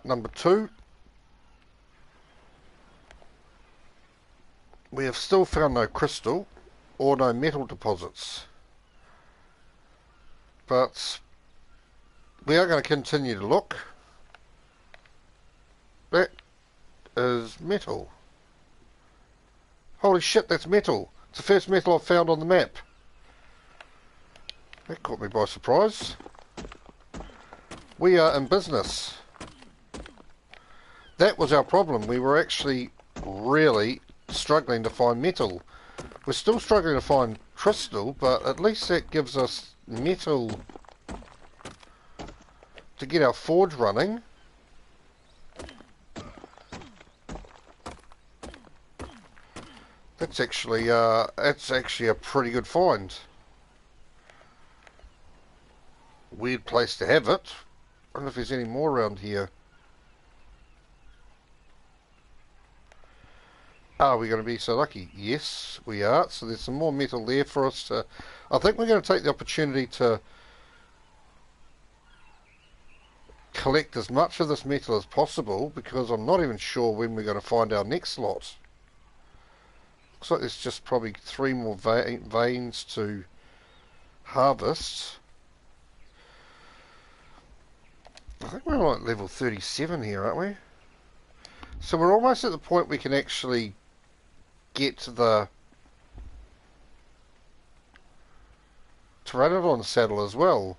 Part number 2. We have still found no crystal or no metal deposits, but we are going to continue to look. That is metal. Holy shit, that's metal. It's the first metal I've found on the map. That caught me by surprise. We are in business. That was our problem. We were actually really struggling to find metal. We're still struggling to find crystal, but at least that gives us metal to get our forge running. That's actually a pretty good find. Weird place to have it. I don't know if there's any more around here. Are we going to be so lucky? Yes, we are. So there's some more metal there for us to... I think we're going to take the opportunity to collect as much of this metal as possible, because I'm not even sure when we're going to find our next lot. Looks like there's just probably 3 more veins to harvest. I think we're on level 37 here, aren't we? So we're almost at the point we can actually get the Pteranodon saddle as well.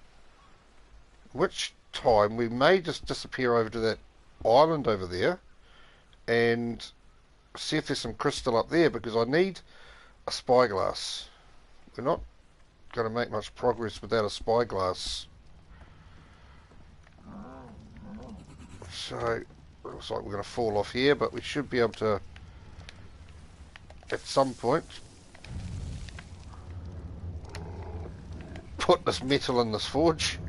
Which time we may just disappear over to that island over there and see if there's some crystal up there, because I need a spyglass. We're not going to make much progress without a spyglass. So, looks like we're going to fall off here, but we should be able to, at some point, put this metal in this forge.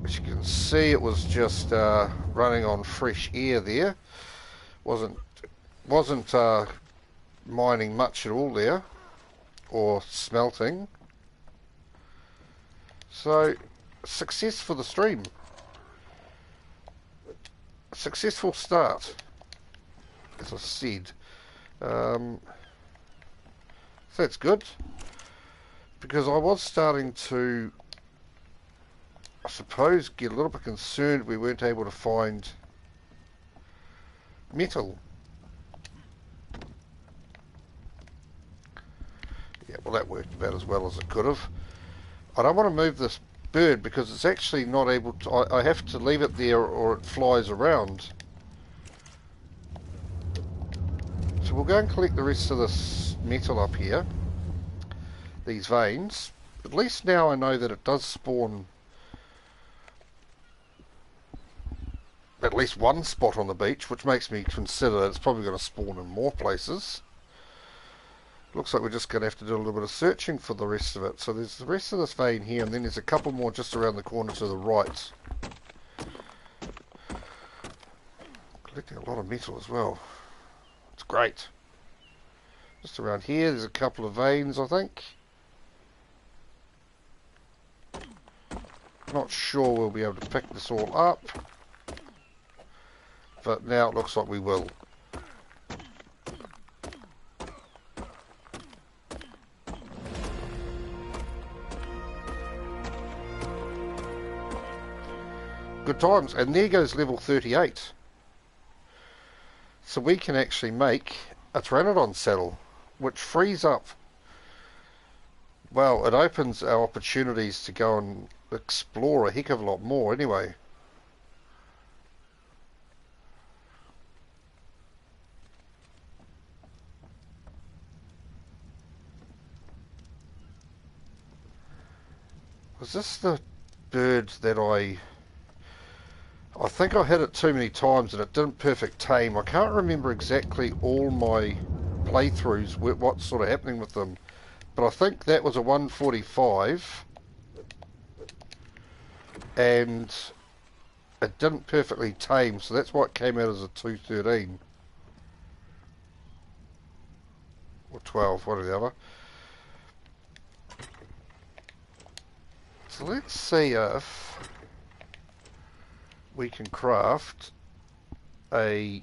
As you can see, it was just running on fresh air there. Wasn't mining much at all there, or smelting. So, success for the stream. Successful start, as I said. So that's good, because I was starting to, I suppose, get a little bit concerned we weren't able to find metal. Yeah, well, that worked about as well as it could have. I don't want to move this bird because it's actually not able to... I have to leave it there or it flies around. So we'll go and collect the rest of this metal up here, these veins. At least now I know that it does spawn at least one spot on the beach, which makes me consider that it's probably going to spawn in more places. Looks like we're just going to have to do a little bit of searching for the rest of it. So there's the rest of this vein here, and then there's a couple more just around the corner to the right. Collecting a lot of metal as well. It's great. Just around here, there's a couple of veins, I think. Not sure we'll be able to pick this all up, but now it looks like we will. Good times, and there goes level 38. So we can actually make a Pteranodon saddle, which frees up, well, it opens our opportunities to go and explore a heck of a lot more anyway. Was this the bird that I think I hit it too many times and it didn't perfect tame. I can't remember exactly all my playthroughs, what's sort of happening with them, but I think that was a 145 and it didn't perfectly tame, so that's why it came out as a 213 or 12, one or the other. So let's see if we can craft a...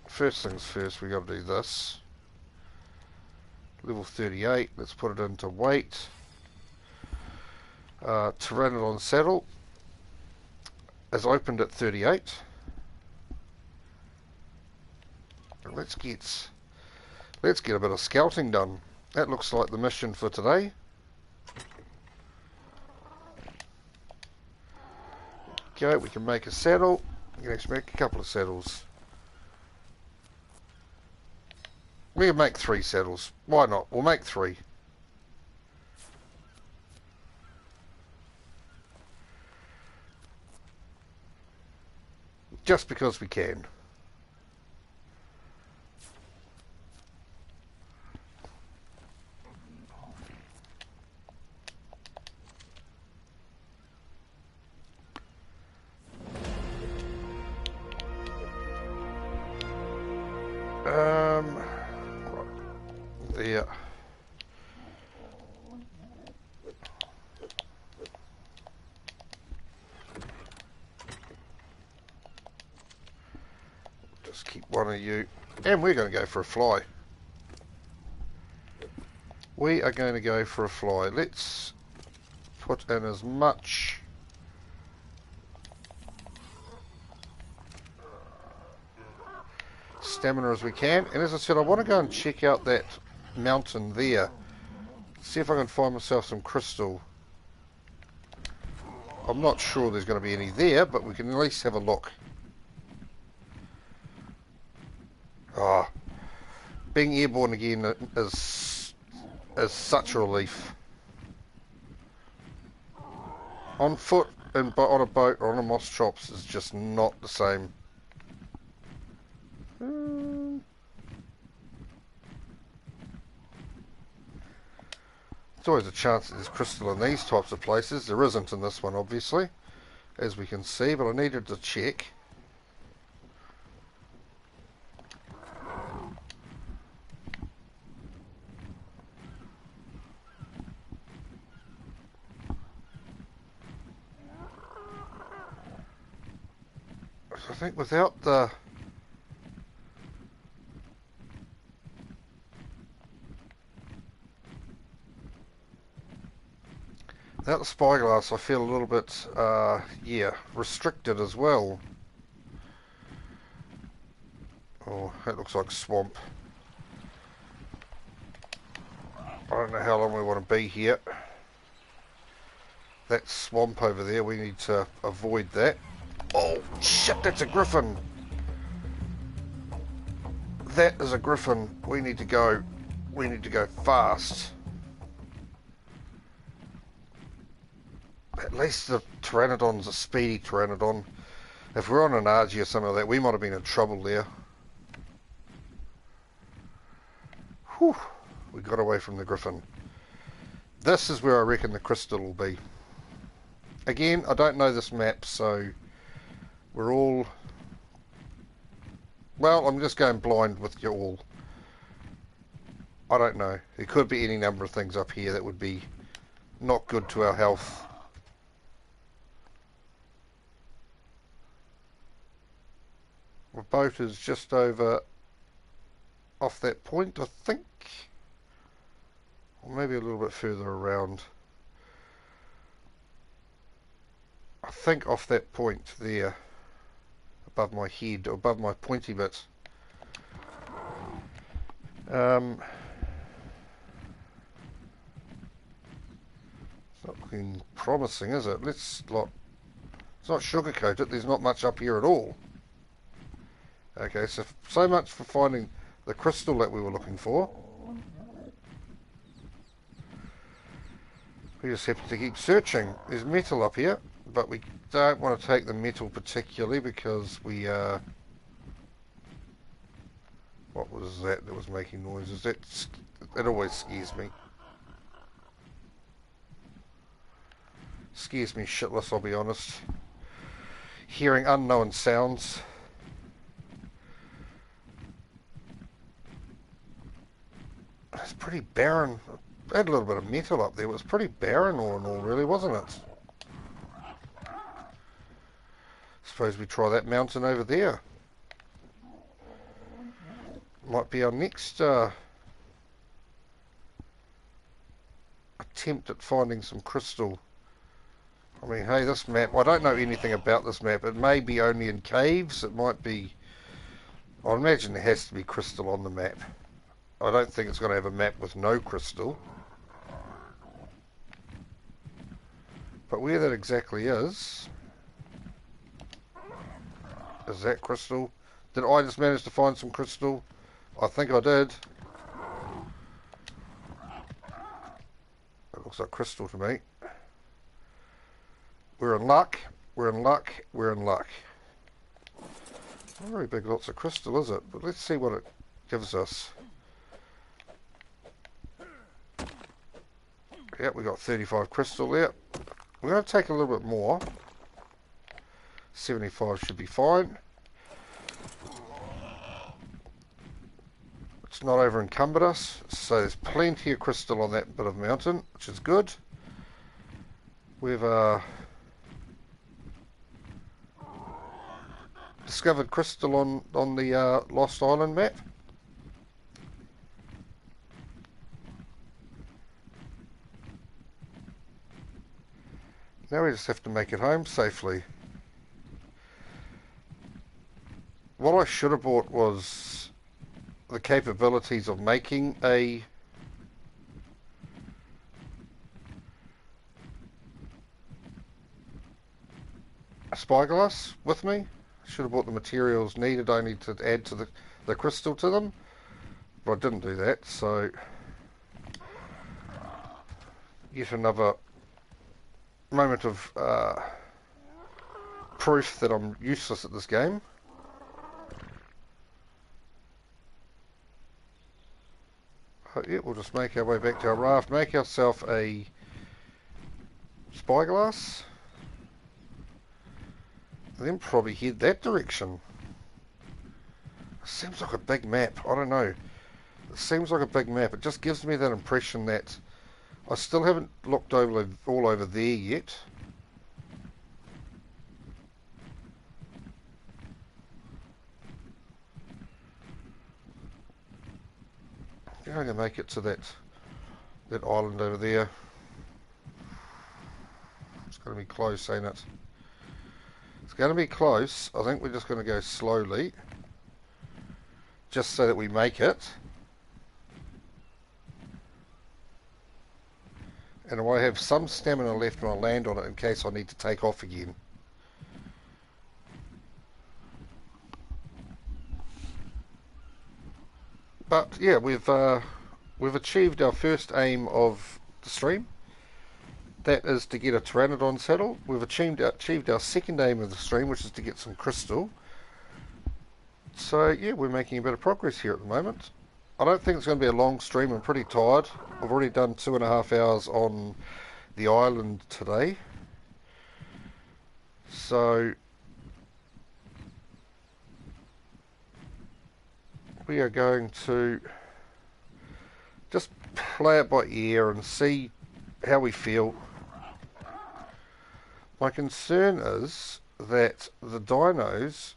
First things first, we got to do this. Level 38, let's put it into weight. Pteranodon saddle is opened at 38. Let's get a bit of scouting done. That looks like the mission for today. Okay, we can make a saddle. We can actually make a couple of saddles. We can make 3 saddles. Why not? We'll make 3. Just because we can. There. Just keep one of you. And we're going to go for a fly. We are going to go for a fly. Let's put in as much stamina as we can. And as I said, I want to go and check out that mountain there. See if I can find myself some crystal. I'm not sure there's going to be any there, but we can at least have a look. Ah, being airborne again is such a relief. On foot and on a boat or on a moss chops is just not the same. There's always a chance that there's crystal in these types of places. There isn't in this one, obviously, as we can see, but I needed to check. I think without the spyglass, I feel a little bit, yeah, restricted as well. Oh, that looks like swamp. I don't know how long we want to be here. That swamp over there, we need to avoid that. Oh, shit, that's a griffin. That is a griffin. We need to go fast. At least the Pteranodon's a speedy Pteranodon. If we're on an Argy or something like that, we might have been in trouble there. Whew, we got away from the griffin. This is where I reckon the crystal will be. Again, I don't know this map, so we're all... Well, I'm just going blind with you all. I don't know. There could be any number of things up here that would be not good to our health. My boat is just over off that point, I think. Or maybe a little bit further around. I think off that point there. Above my head, or above my pointy bit. It's not looking promising, is it? Let's not sugarcoat it. There's not much up here at all. Okay, so much for finding the crystal that we were looking for. We just have to keep searching. There's metal up here, but we don't want to take the metal particularly because we what was that was making noises? It always scares me. Scares me shitless, I'll be honest. Hearing unknown sounds. It's pretty barren. I had a little bit of metal up there. It was pretty barren all in all, really, wasn't it? suppose we try that mountain over there. Might be our next attempt at finding some crystal. I mean, hey, this map, I don't know anything about this map. It may be only in caves. It might be... I imagine there has to be crystal on the map. I don't think it's going to have a map with no crystal. But where that exactly is that crystal? Did I just manage to find some crystal? I think I did. It looks like crystal to me. We're in luck. We're in luck. We're in luck. Not very big lots of crystal, is it? But let's see what it gives us. Yep, we got 35 crystal there. We're going to take a little bit more. 75 should be fine. It's not over encumbered us, so there's plenty of crystal on that bit of mountain, which is good. We've discovered crystal on the Lost Island map. Now we just have to make it home safely. What I should have bought was the capabilities of making a spyglass with me. Should have bought the materials needed only to add to the crystal to them, but I didn't do that, so yet another moment of proof that I'm useless at this game. Yeah, we'll just make our way back to our raft, make ourselves a spyglass, and then probably head that direction. Seems like a big map. I don't know. It seems like a big map. It just gives me that impression that I still haven't looked over all over there yet. I'm going to make it to that island over there. It's going to be close, ain't it? It's going to be close. I think we're just going to go slowly, just so that we make it. And I have some stamina left when I land on it in case I need to take off again. But yeah, we've achieved our first aim of the stream. That is to get a Pteranodon saddle. We've achieved our second aim of the stream, which is to get some crystal. So yeah, we're making a bit of progress here at the moment. I don't think it's going to be a long stream. I'm pretty tired. I've already done 2.5 hours on the island today. So we are going to just play it by ear and see how we feel. My concern is that the dinos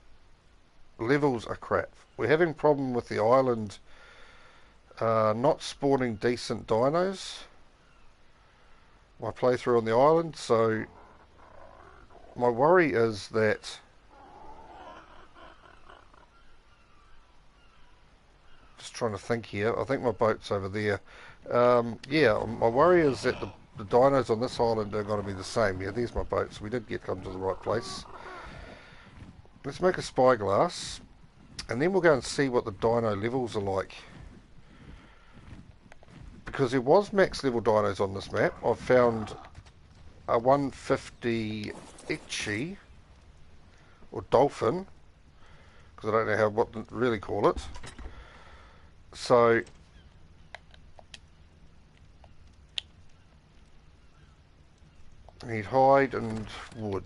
levels are crap. We're having a problem with the island not spawning decent dinos. My playthrough on the island, so my worry is that just trying to think here. I think my boat's over there. Yeah, my worry is that the dinos on this island are going to be the same. Yeah, there's my boat, so we did come to the right place. Let's make a spyglass, and then we'll go and see what the dino levels are like. Because there was max level dinos on this map. I've found a 150 Ichi, or dolphin, because I don't know what to really call it. So I need hide and wood.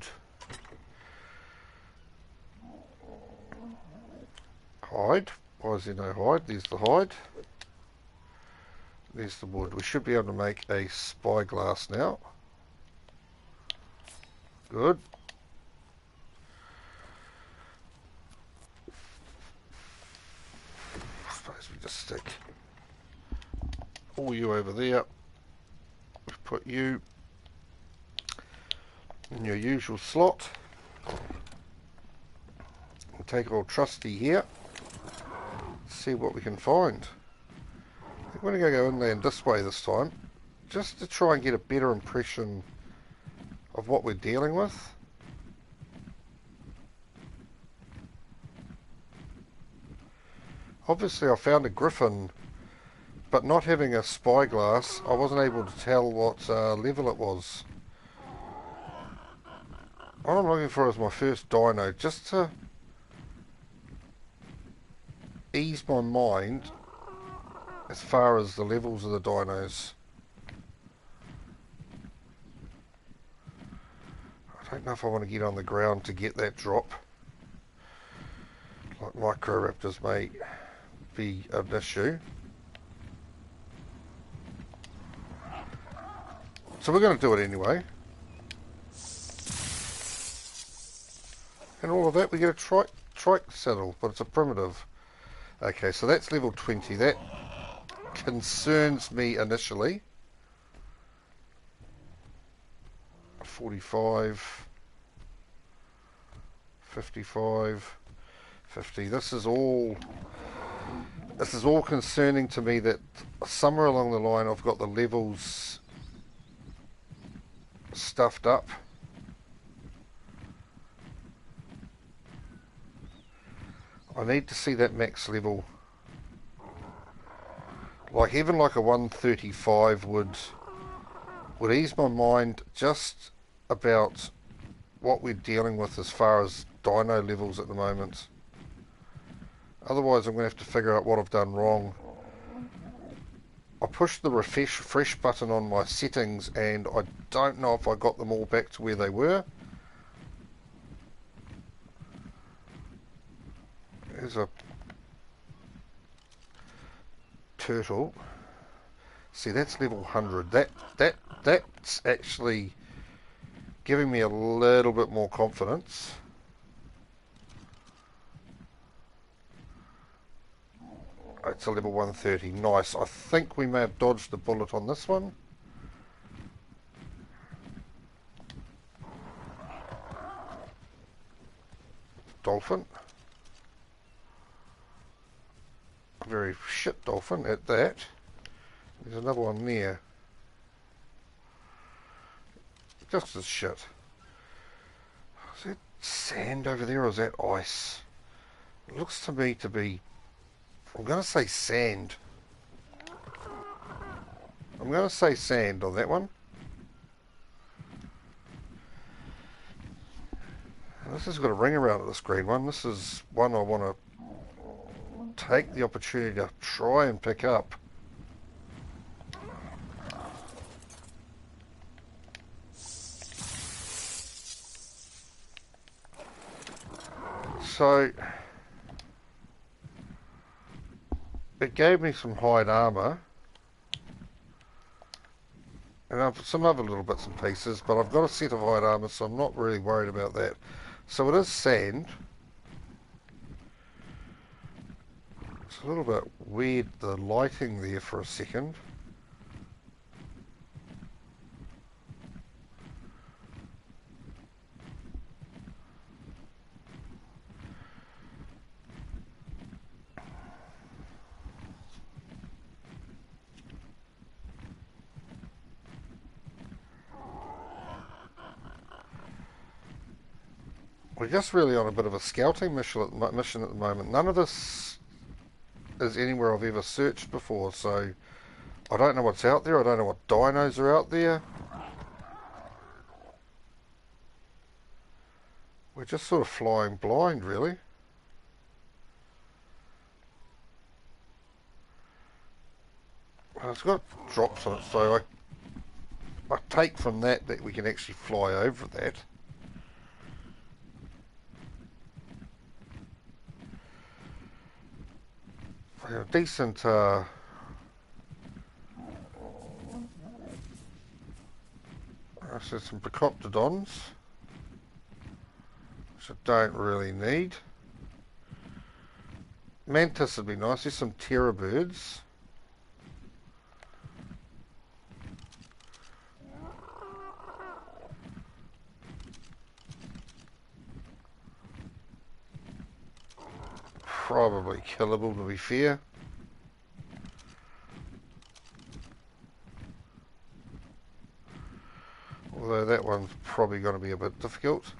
Hide. Why is there no hide? There's the hide. There's the wood. We should be able to make a spyglass now. Good. just stick all you over there. Put you in your usual slot. And take old Trusty here. See what we can find. I'm going to go inland this way this time, just to try and get a better impression of what we're dealing with. Obviously I found a griffin, but not having a spyglass, I wasn't able to tell what level it was. What I'm looking for is my first dino, just to ease my mind as far as the levels of the dinos. I don't know if I want to get on the ground to get that drop. Like microraptors may be an issue. So we're going to do it anyway. And all of that, we get a trike saddle, but it's a primitive. Okay, so that's level 20. That concerns me initially. 45, 55, 50. This is all concerning to me, that somewhere along the line I've got the levels stuffed up. I need to see that max level. Like even like a 135 would ease my mind just about what we're dealing with as far as dino levels at the moment. Otherwise I'm going to have to figure out what I've done wrong. I pushed the refresh button on my settings and I don't know if I got them all back to where they were. There's a turtle. See, that's level 100. That's actually giving me a little bit more confidence. It's a level 130. Nice. I think we may have dodged the bullet on this one. Dolphin. A very shit dolphin at that. There's another one there. Just as shit. Is that sand over there or is that ice? It looks to me to be... I'm going to say sand. I'm going to say sand on that one. This has got a ring around it, this green one. This is one I want to take the opportunity to try and pick up. So it gave me some hide armor and some other little bits and pieces, but I've got a set of hide armor, so I'm not really worried about that. So it is sand. It's a little bit weird, the lighting there for a second. We're just really on a bit of a scouting mission at the moment. None of this is anywhere I've ever searched before, so I don't know what's out there. I don't know what dinos are out there. We're just sort of flying blind, really. Well, it's got drops on it, so I take from that we can actually fly over that. A decent there's some Plecoptodons, which I don't really need. Mantis would be nice. There's some terror birds. Probably killable, to be fair. Although that one's probably going to be a bit difficult.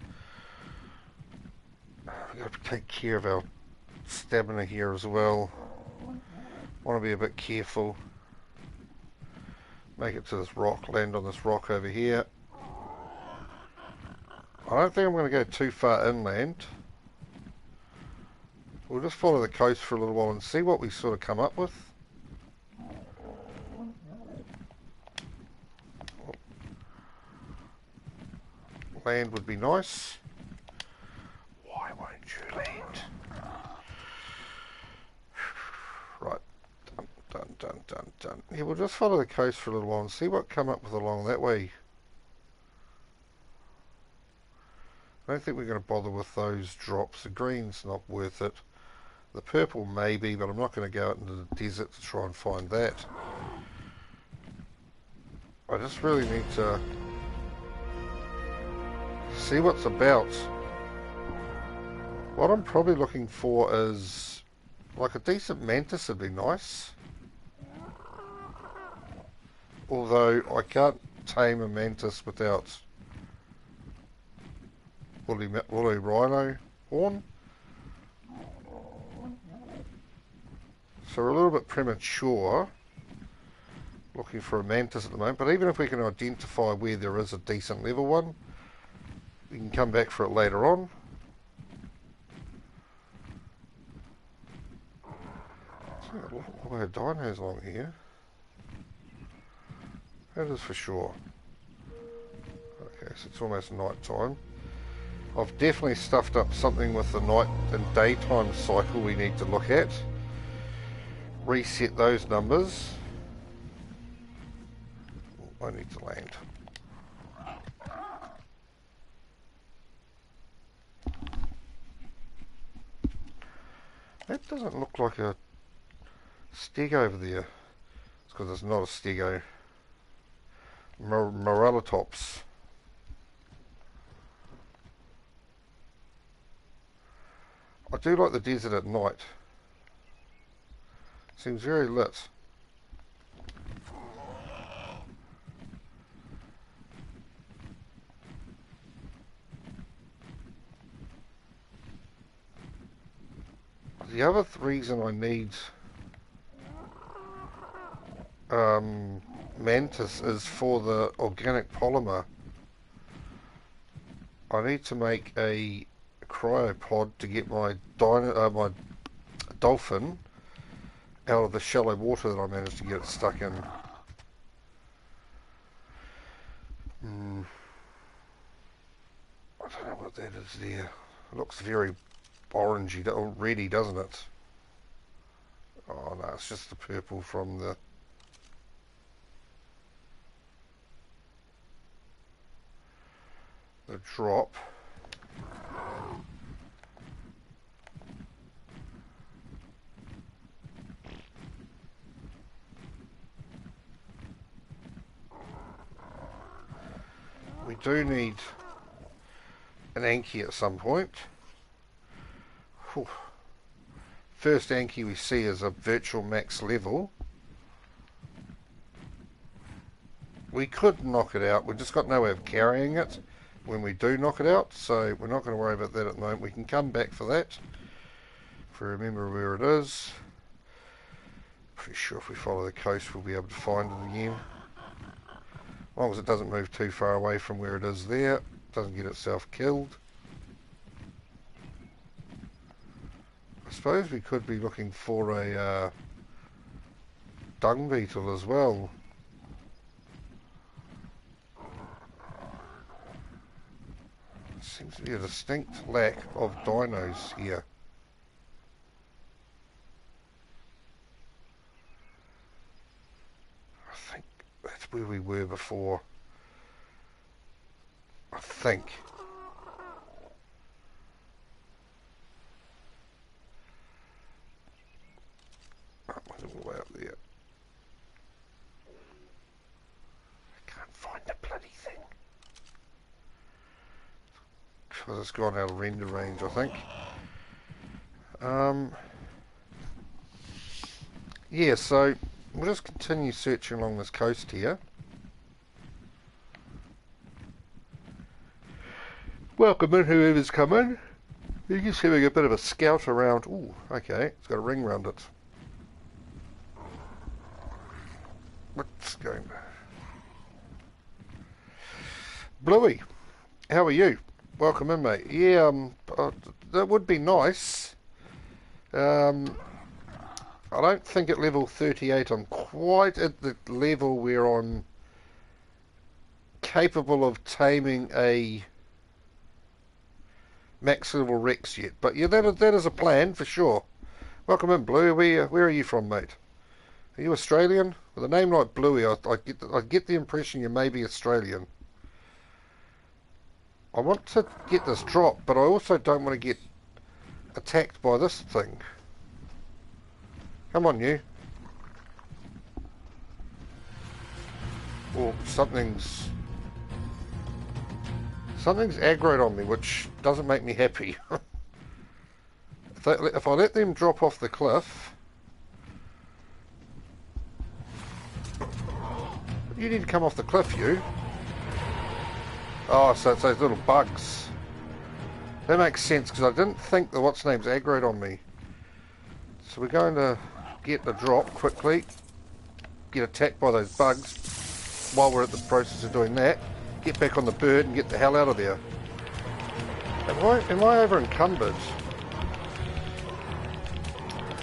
We've got to take care of our stamina here as well. Want to be a bit careful. Make it to this rock, land on this rock over here. I don't think I'm going to go too far inland. We'll just follow the coast for a little while and see what we sort of come up with. Land would be nice. Why won't you land? Right. Done. Yeah, we'll just follow the coast for a little while and see what come up with along that way. I don't think we're going to bother with those drops. The green's not worth it. The purple maybe, but I'm not going to go out into the desert to try and find that. I just really need to see what's about. What I'm probably looking for is like a decent mantis would be nice. Although I can't tame a mantis without woolly rhino horn. So we're a little bit premature looking for a mantis at the moment, but even if we can identify where there is a decent level one, we can come back for it later on. There's a lot of dinos along here. That is for sure. Okay, so it's almost night time. I've definitely stuffed up something with the night and daytime cycle we need to look at. Reset those numbers. I need to land. That doesn't look like a steg over there. It's because it's not a stego. Morellatops. I do like the desert at night. Seems very lit. The other reason I need mantis is for the organic polymer. I need to make a cryopod to get my dolphin out of the shallow water that I managed to get it stuck in. I don't know what that is there. It looks very orangey already, doesn't it? Oh no, it's just the purple from the drop. We do need an Anki at some point. Whew. First Anki we see is a virtual max level. We could knock it out, we've just got no way of carrying it when we do knock it out, so we're not going to worry about that at the moment. We can come back for that if we remember where it is. Pretty sure if we follow the coast we'll be able to find it again. As long as it doesn't move too far away from where it is there, doesn't get itself killed. I suppose we could be looking for a dung beetle as well. Seems to be a distinct lack of dinos here. I think that's where we were before. I think. the way up there. I can't find the bloody thing. Because it's gone out of render range, I think. Yeah, so we'll just continue searching along this coast here. Welcome in, whoever's come in. You're just having a bit of a scout around. Ooh, okay, it's got a ring round it. What's going on? Bluey, how are you? Welcome in, mate. Yeah, that would be nice. I don't think at level 38 I'm quite at the level where I'm capable of taming a max level Rex yet. But yeah, that is a plan for sure. Welcome in, Blue. Where are you from, mate? Are you Australian? With a name like Bluey, I get the impression you may be Australian. I want to get this drop, but I also don't want to get attacked by this thing. Come on, you. Well, something's aggroed on me, which doesn't make me happy. If I let them drop off the cliff... You need to come off the cliff, you. Oh, so it's those little bugs. That makes sense, because I didn't think the what's-name's aggroed on me. So we're going to get the drop quickly. Get attacked by those bugs. While we're at the process of doing that, get back on the bird and get the hell out of there. Am I over encumbered?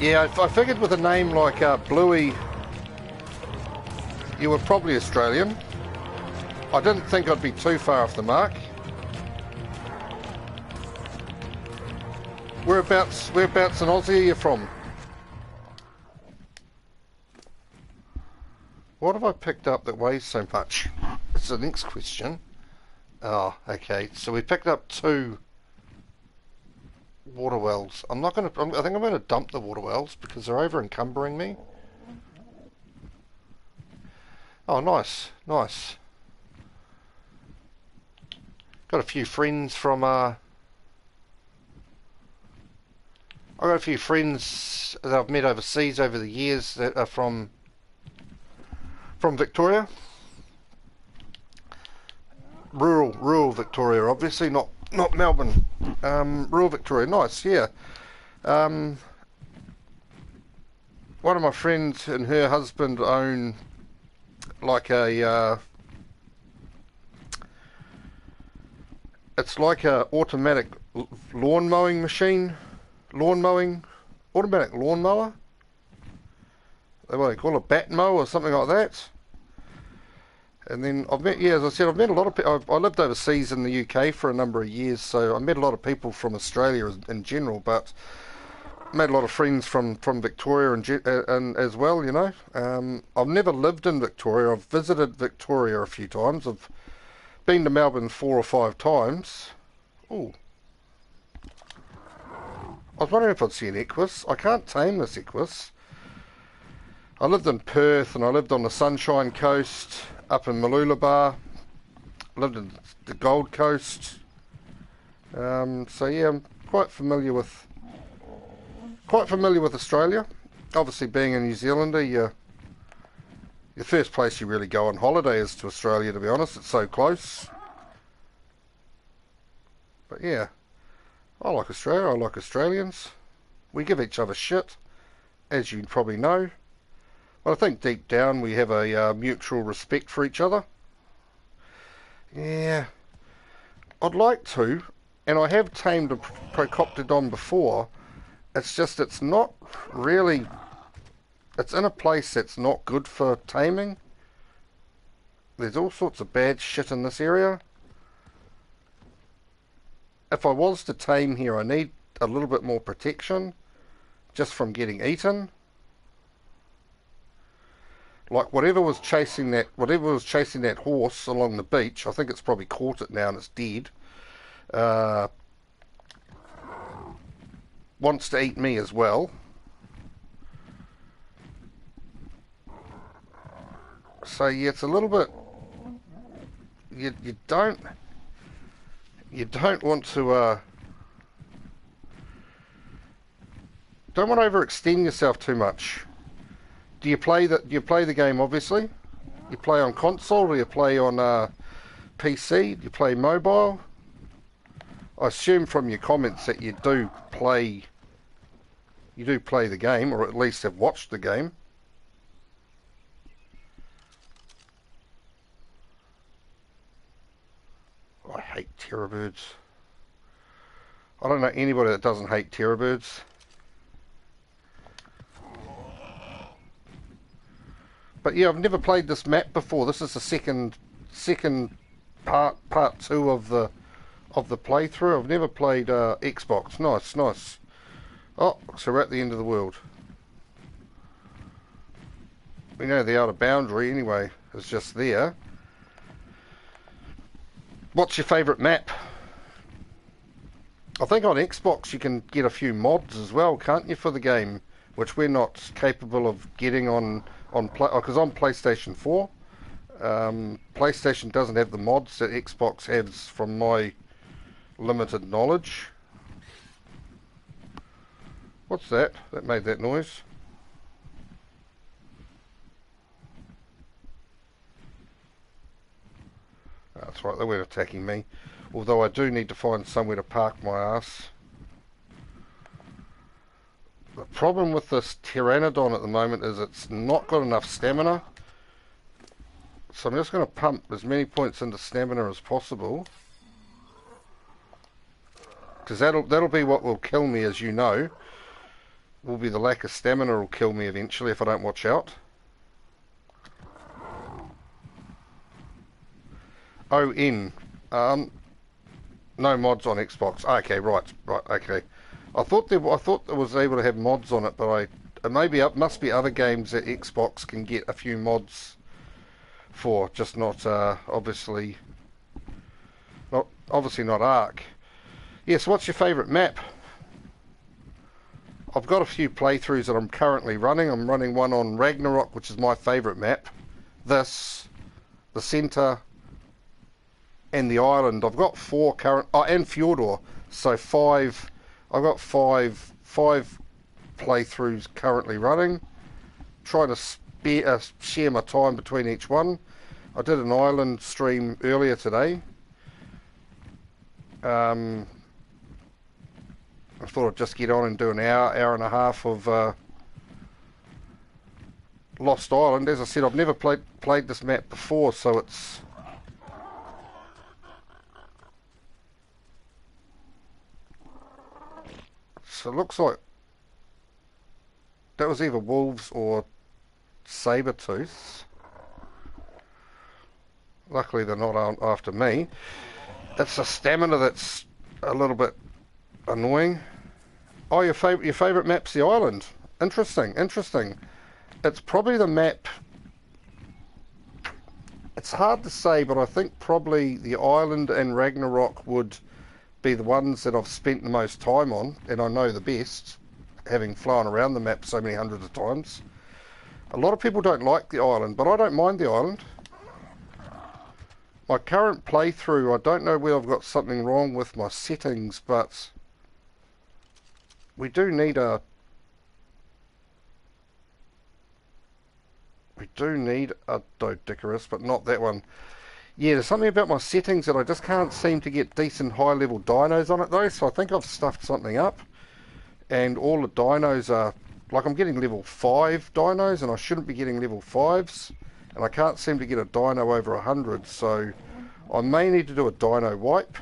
Yeah, I figured with a name like Bluey, you were probably Australian. I didn't think I'd be too far off the mark. Whereabouts in Aussie are you from? What have I picked up that weighs so much? That's the next question. Oh, okay. So we picked up 2 water wells. I think I'm going to dump the water wells because they're over encumbering me. Oh, nice, nice. Got a few friends from I got a few friends that I've met overseas over the years that are from Victoria. Rural Victoria, obviously, not Melbourne. Rural Victoria, nice, yeah. One of my friends and her husband own like a it's like a automatic lawn mowing machine, automatic lawn mower. What they call a bat mow or something like that. And then I've met, yeah, as I said, I've met a lot of people. I lived overseas in the UK for a number of years, so I met a lot of people from Australia in general, but made a lot of friends from Victoria and as well, you know. I've never lived in Victoria. I've visited Victoria a few times. I've been to Melbourne 4 or 5 times. Ooh. I was wondering if I'd see an equus. I can't tame this equus. I lived in Perth and I lived on the Sunshine Coast, up in Mooloolaba. Lived in the Gold Coast. So yeah, I'm quite familiar with Australia. Obviously, being a New Zealander, the first place you really go on holiday is to Australia, to be honest. It's so close. But yeah, I like Australia. I like Australians. We give each other shit, as you probably know. But I think deep down we have a mutual respect for each other. Yeah, I'd like to, and I have tamed a Procoptodon before. It's just it's not really... It's in a place that's not good for taming. There's all sorts of bad shit in this area. If I was to tame here, I need a little bit more protection, just from getting eaten. Like whatever was chasing that horse along the beach, I think it's probably caught it now and it's dead. Wants to eat me as well. So yeah, it's a little bit. You don't want to don't want to overextend yourself too much. Do you play the game? Obviously, you play on console or you play on PC. Do you play mobile? I assume from your comments that you do play the game, or at least have watched the game. I hate terror birds. I don't know anybody that doesn't hate terror birds. But yeah, I've never played this map before. This is the second part two of the playthrough. I've never played Xbox. Nice. Oh, so we're at the end of the world. We know the outer boundary anyway is just there. What's your favourite map? I think on Xbox you can get a few mods as well, can't you, for the game, which we're not capable of getting on because on PlayStation 4. PlayStation doesn't have the mods that Xbox has, from my limited knowledge. What's that? That made that noise. That's right, they weren't attacking me. Although I do need to find somewhere to park my ass. The problem with this Pteranodon at the moment is it's not got enough stamina. So I'm just going to pump as many points into stamina as possible. Because that'll be what will kill me, as you know. Will be the lack of stamina will kill me eventually if I don't watch out. ON. No mods on Xbox. Okay, right, okay. I thought there was able to have mods on it, but must be other games that Xbox can get a few mods for, just not obviously not Ark. Yes, what's your favourite map? I've got a few playthroughs that I'm currently running. I'm running one on Ragnarok, which is my favourite map. This, the centre, and the island. I've got 4 current. Oh, and Fjordor. So 5. I've got five playthroughs currently running. Trying to share my time between each one. I did an island stream earlier today. I thought I'd just get on and do an hour and a half of Lost Island. As I said, I've never played this map before, so it's... So it looks like that was either wolves or saber-tooths. Luckily they're not after me. It's the stamina that's a little bit annoying. Oh, your favourite map's the island. Interesting. It's probably the map... It's hard to say, but I think probably the island and Ragnarok would be the ones that I've spent the most time on, and I know the best, having flown around the map so many hundreds of times. A lot of people don't like the island, but I don't mind the island. My current playthrough, I don't know whether I've got something wrong with my settings, but we do need a Doedicurus, but not that one. Yeah, there's something about my settings that I just can't seem to get decent high level dinos on it though, so I think I've stuffed something up. And all the dinos are, like, I'm getting level 5 dinos and I shouldn't be getting level 5s. And I can't seem to get a dino over 100, so I may need to do a dino wipe.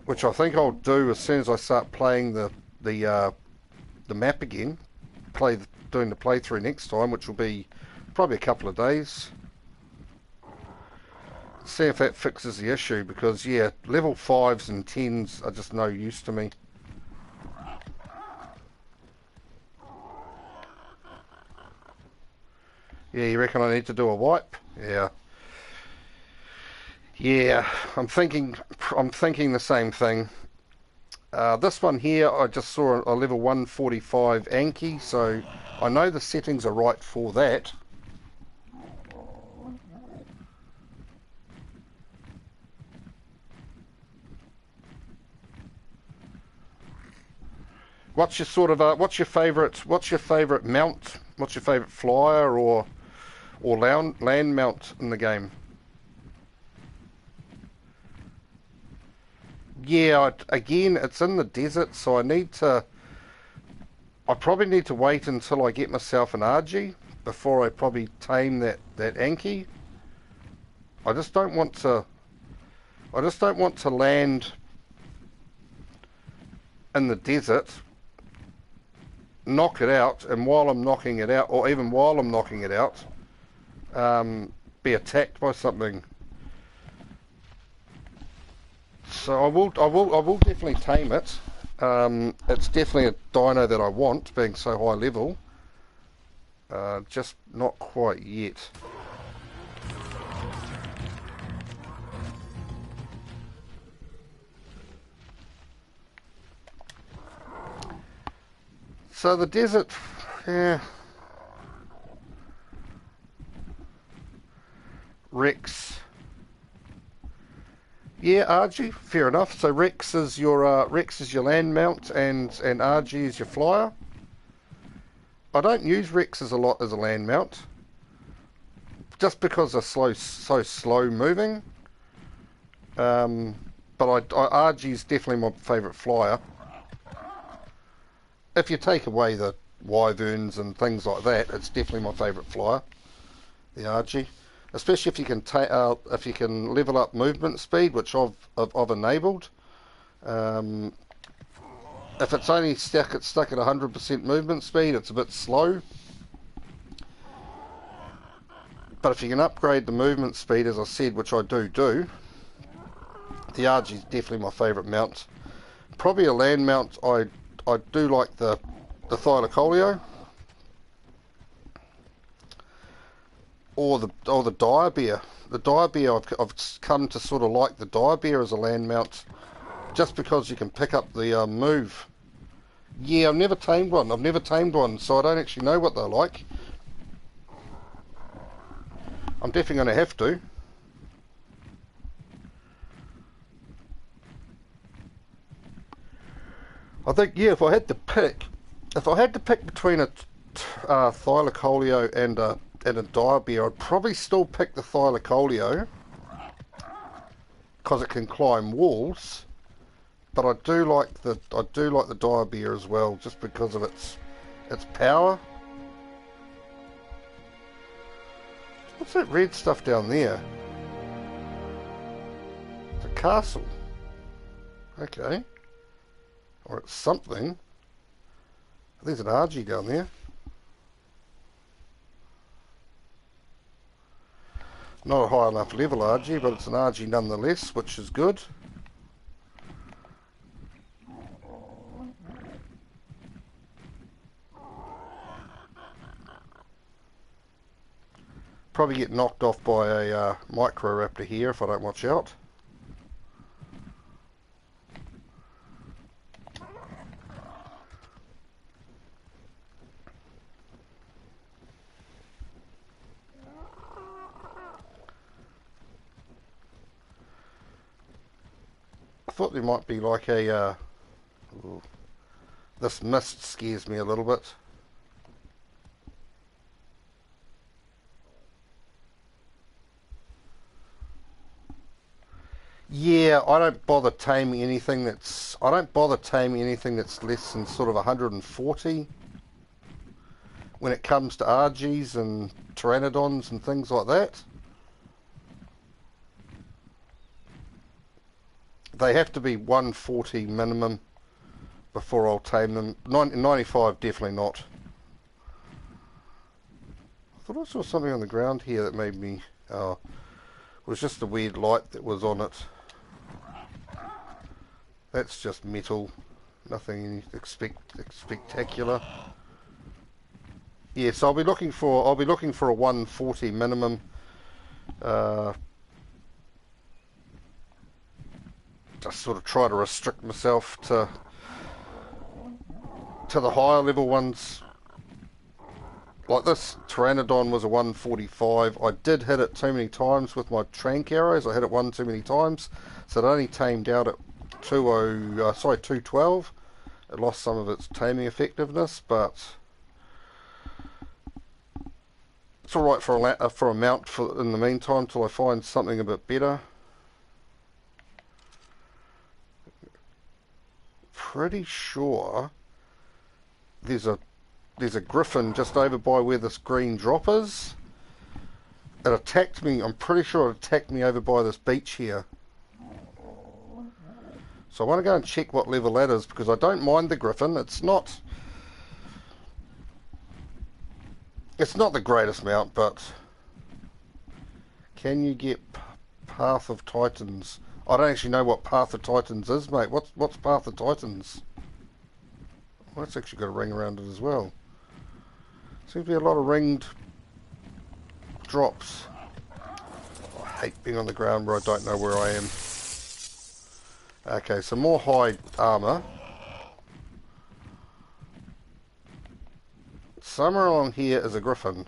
Which I think I'll do as soon as I start playing the map again. Doing the playthrough next time, which will be probably a couple of days. See if that fixes the issue, because yeah, level 5s and 10s are just no use to me. Yeah, you reckon I need to do a wipe? Yeah. Yeah, I'm thinking the same thing. This one here, I just saw a level 145 Anki, so I know the settings are right for that. What's your sort of what's your favourite mount? What's your favourite flyer or land mount in the game? Yeah, again, it's in the desert, so I probably need to wait until I get myself an RG before I probably tame that Anki. I just don't want to. I just don't want to land in the desert, knock it out, and while I'm knocking it out, or even while I'm knocking it out, be attacked by something. So I will definitely tame it. It's definitely a dino that I want, being so high level. Just not quite yet. So the desert, yeah. Rex. Yeah, RG, fair enough. So Rex is your land mount, and RG is your flyer. I don't use Rexes a lot as a land mount, just because they're so slow moving. But RG is definitely my favourite flyer. If you take away the wyverns and things like that, it's definitely my favourite flyer, the RG. Especially if you can level up movement speed, which I've enabled. If it's only stuck at 100% movement speed, it's a bit slow. But if you can upgrade the movement speed, as I said, which I do, the RG is definitely my favourite mount. Probably a land mount. I do like the Thylacoleo. Or the Direbear. The Direbear, I've come to sort of like the Direbear as a land mount, just because you can pick up the move. Yeah, I've never tamed one, so I don't actually know what they're like. I'm definitely going to have to. I think, yeah, if I had to pick between a Thylacoleo and a Direbear, I'd probably still pick the Thylacoleo because it can climb walls. But I do like the Direbear as well, just because of its power. What's that red stuff down there? It's a castle. Okay. Or it's something. There's an RG down there. Not a high enough level RG, but it's an RG nonetheless, which is good. Probably get knocked off by a Microraptor here if I don't watch out. I thought there might be like a... this mist scares me a little bit. Yeah, I don't bother taming anything that's less than sort of 140 when it comes to RGs and Pteranodons and things like that. They have to be 140 minimum before I'll tame them. 95 definitely not. I thought I saw something on the ground here that made me... it was just the weird light that was on it. That's just metal. Nothing spectacular. Yeah, so I'll be looking for a 140 minimum. Just sort of try to restrict myself to the higher level ones Like this Pteranodon was a 145. I did hit it too many times with my trank arrows. I hit it one too many times, so it only tamed out at 212. It lost some of its taming effectiveness, but it's all right for a mount for in the meantime till I find something a bit better. Pretty sure there's a griffin just over by where this green drop is. It attacked me. I'm pretty sure it attacked me over by this beach here. So I want to go and check what level that is, because I don't mind the griffin. It's not the greatest mount, but can you get Path of Titans? I don't actually know what Path of Titans is, mate. What's Path of Titans? Well, it's actually got a ring around it as well. Seems to be a lot of ringed drops. I hate being on the ground where I don't know where I am. Okay, some more hide armour. Somewhere along here is a griffin.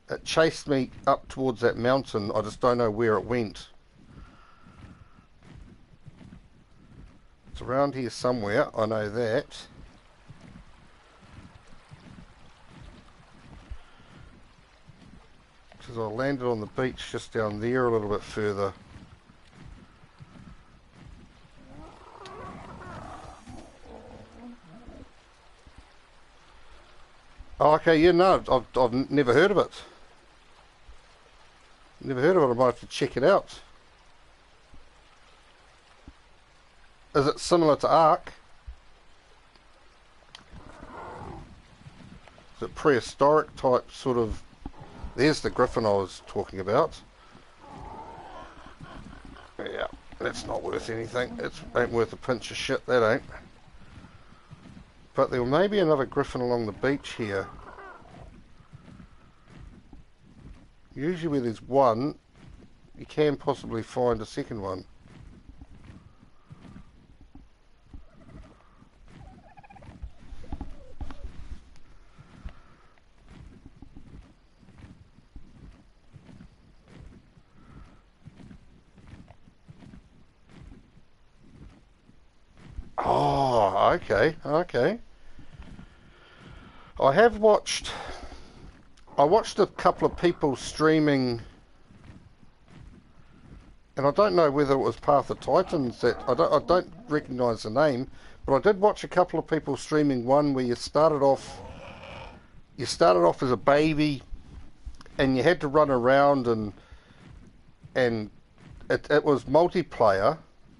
It chased me up towards that mountain. I just don't know where it went. It's around here somewhere, I know that. Because I landed on the beach just down there a little bit further. Oh, okay, yeah, no, I've never heard of it. Never heard of it, I might have to check it out. Is it similar to Ark? Is it prehistoric type sort of... There's the griffin I was talking about. Yeah, that's not worth anything. It ain't worth a pinch of shit, that ain't. But there may be another griffin along the beach here. Usually where there's one, you can possibly find a second one. Oh, okay, okay. I watched a couple of people streaming, and I don't know whether it was Path of Titans that I don't recognise the name, but I did watch a couple of people streaming one where you started off as a baby, and you had to run around and it was multiplayer,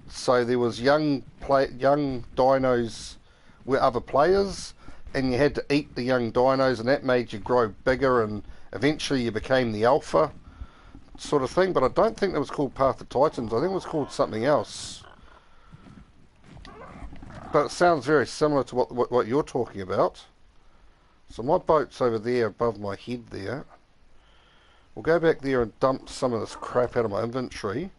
so there was young dinos with other players, and you had to eat the young dinos, and that made you grow bigger, and eventually you became the alpha sort of thing. But I don't think it was called Path of Titans. I think it was called something else. But it sounds very similar to what you're talking about. So my boat's over there above my head there. We'll go back there and dump some of this crap out of my inventory.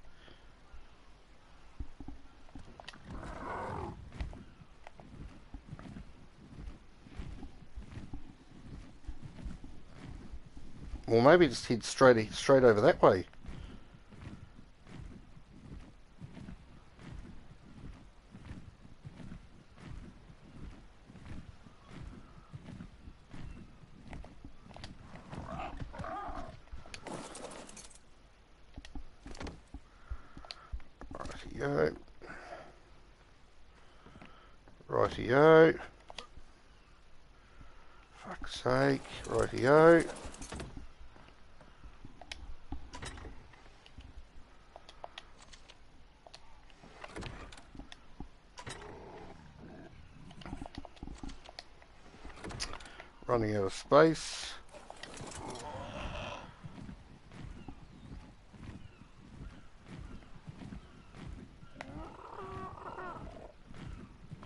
Or maybe just head straight over that way. Rightio. Rightio. Fuck's sake. Rightio. Running out of space.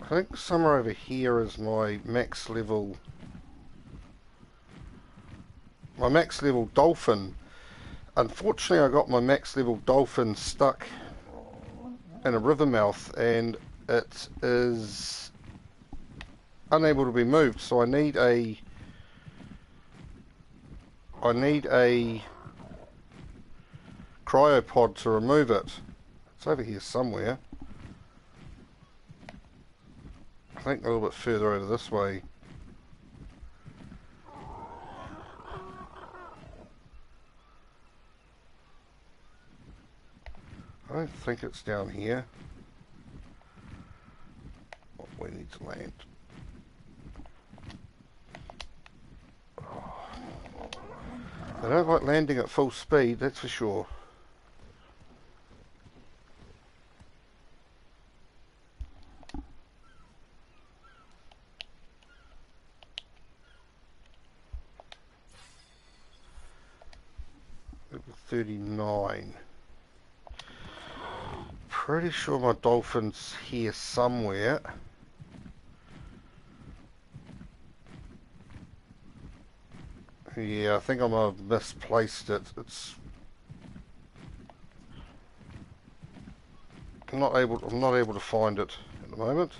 I think somewhere over here is my max level dolphin. Unfortunately, I got my max level dolphin stuck in a river mouth, and it is unable to be moved, so I need a I need a cryopod to remove it. It's over here somewhere. I think a little bit further over this way. I don't think it's down here. Oh, we need to land. Oh. They don't like landing at full speed, that's for sure. Level 39. Pretty sure my dolphin's here somewhere. Yeah, I think I might have misplaced it. I'm not able to find it at the moment.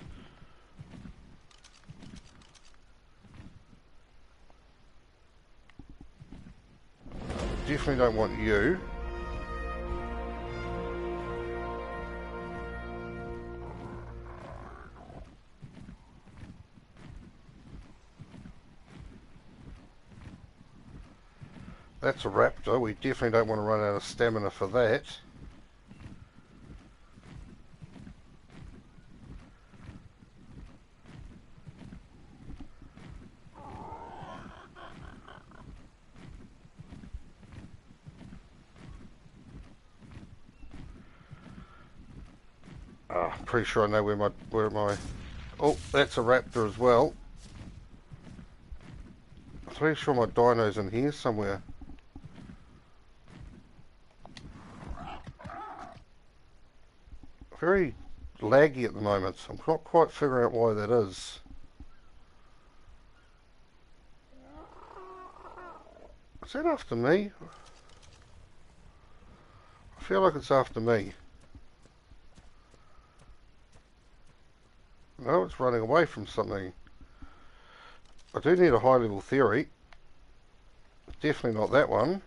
Definitely don't want you. That's a raptor. We definitely don't want to run out of stamina for that. Pretty sure I know where my oh, that's a raptor as well. I'm pretty sure my dino's in here somewhere. Very laggy at the moment, so I'm not quite figuring out why that is. Is that after me? I feel like it's after me. No, it's running away from something. I do need a high level theory. Definitely not that one.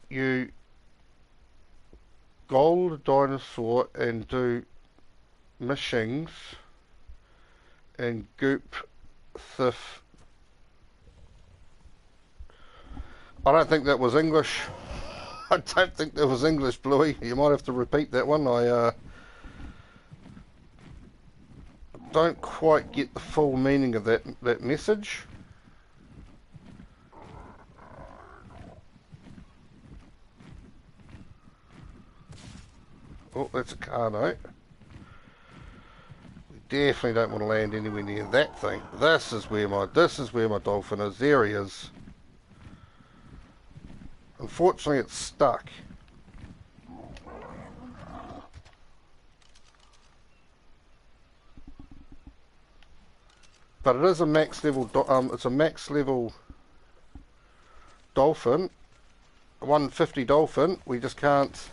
You gold dinosaur and do mishings and goop thif. I don't think that was English. I don't think that was English, Bluey. You might have to repeat that one. I don't quite get the full meaning of that message. Oh, that's a car note. We definitely don't want to land anywhere near that thing. This is where my dolphin is. There he is. Unfortunately, it's stuck. But it is a max level. It's a max level dolphin, a 150 dolphin. We just can't.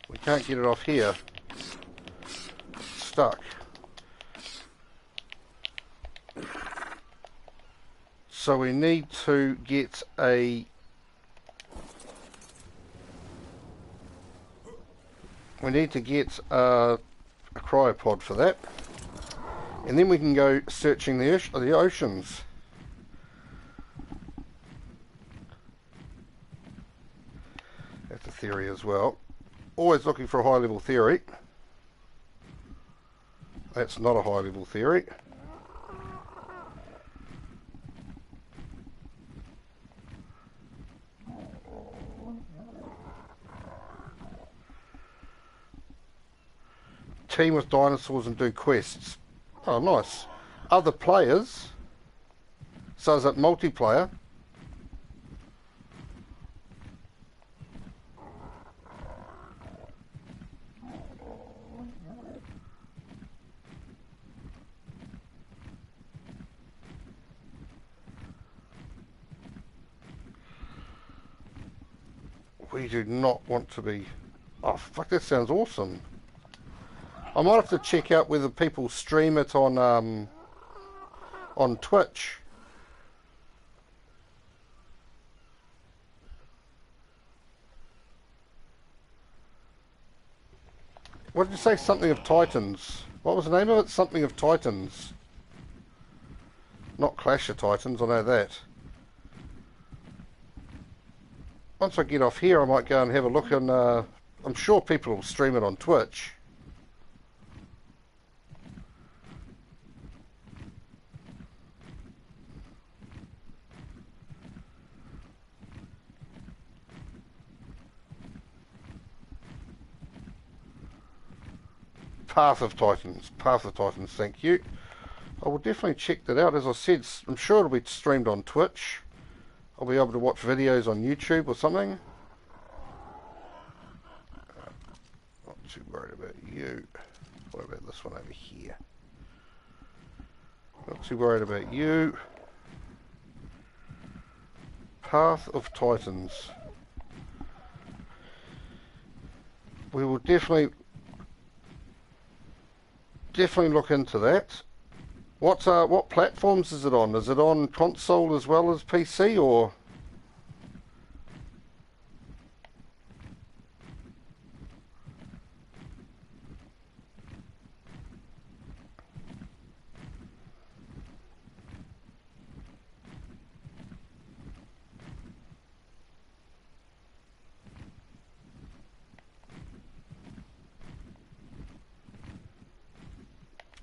We can't get it off here. It's stuck. So we need to get a cryopod for that, and then we can go searching the oceans. That's a theory as well. Always looking for a high level theory. That's not a high level theory. Team with dinosaurs and do quests. Oh, nice. Other players. So is it multiplayer? We do not want to be... Oh, fuck, that sounds awesome. I might have to check out whether people stream it on Twitch. What did you say? Something of Titans. What was the name of it? Something of Titans. Not Clash of Titans, I know that. Once I get off here, I might go and have a look, and I'm sure people will stream it on Twitch. Path of Titans, thank you. I will definitely check that out. As I said, I'm sure it'll be streamed on Twitch. I'll be able to watch videos on YouTube or something. Not too worried about you. What about this one over here? Not too worried about you. Path of Titans. We will definitely look into that. What platforms is it on? Is it on console as well as PC, or?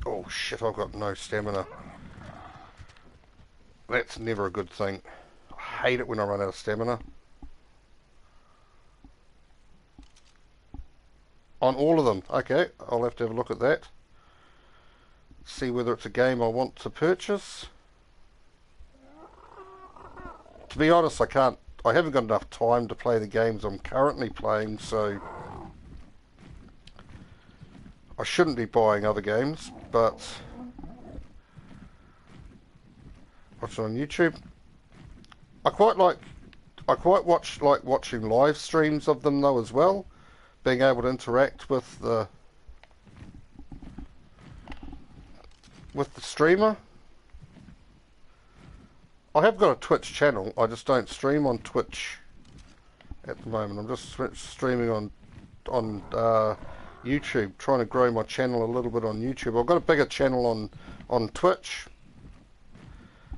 Oh shit, I've got no stamina. That's never a good thing. I hate it when I run out of stamina. On all of them. Okay, I'll have to have a look at that. See whether it's a game I want to purchase. To be honest, I haven't got enough time to play the games I'm currently playing, so I shouldn't be buying other games, but watch it on YouTube. I quite like watching live streams of them though as well, being able to interact with the streamer. I have got a Twitch channel, I just don't stream on Twitch at the moment. I'm just streaming on YouTube, trying to grow my channel a little bit on YouTube. I've got a bigger channel on Twitch.